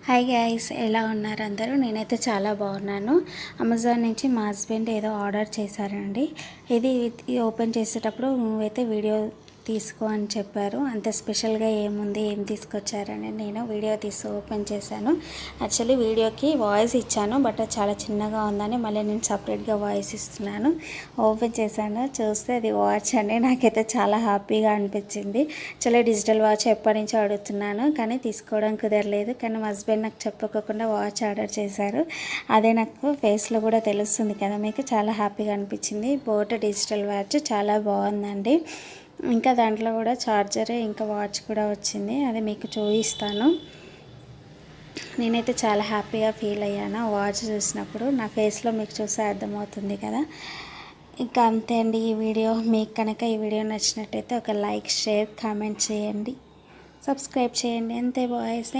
Hi guys, ఎలా ఉన్నారు అందరూ? నేనైతే చాలా బాగున్నాను. అమెజాన్ నుంచి మా హస్బెండ్ ఏదో ఆర్డర్ చేశారండి. ఇది ఓపెన్ చేసేటప్పుడు నువ్వైతే వీడియో తీసుకో అని చెప్పారు. అంత స్పెషల్గా ఏముంది, ఏం తీసుకొచ్చారని నేను వీడియో తీసి ఓపెన్ చేశాను. యాక్చువల్లీ వీడియోకి వాయిస్ ఇచ్చాను, బట్ చాలా చిన్నగా ఉందని మళ్ళీ నేను సపరేట్గా వాయిస్ ఇస్తున్నాను. ఓపెన్ చేశాను, చూస్తే అది వాచ్ అండి. నాకైతే చాలా హ్యాపీగా అనిపించింది. చాలా డిజిటల్ వాచ్ ఎప్పటి నుంచో అడుగుతున్నాను, కానీ తీసుకోవడం కుదరలేదు. కానీ మా హస్బెండ్ నాకు చెప్పుకోకుండా వాచ్ ఆర్డర్ చేశారు. అదే నాకు ఫేస్లో కూడా తెలుస్తుంది కదా మీకు. చాలా హ్యాపీగా అనిపించింది. బోట్ డిజిటల్ వాచ్ చాలా బాగుందండి. ఇంకా దాంట్లో కూడా చార్జర్ ఇంకా వాచ్ కూడా వచ్చింది, అది మీకు చూపిస్తాను. నేనైతే చాలా హ్యాపీగా ఫీల్ అయ్యాను వాచ్ చూసినప్పుడు. నా ఫేస్లో మీకు చూస్తే అర్థమవుతుంది కదా. ఇంకా అంతే అండి ఈ వీడియో. మీకు కనుక ఈ వీడియో నచ్చినట్టయితే ఒక లైక్, షేర్, కామెంట్ చేయండి, సబ్స్క్రైబ్ చేయండి. అంతే బాయ్స్.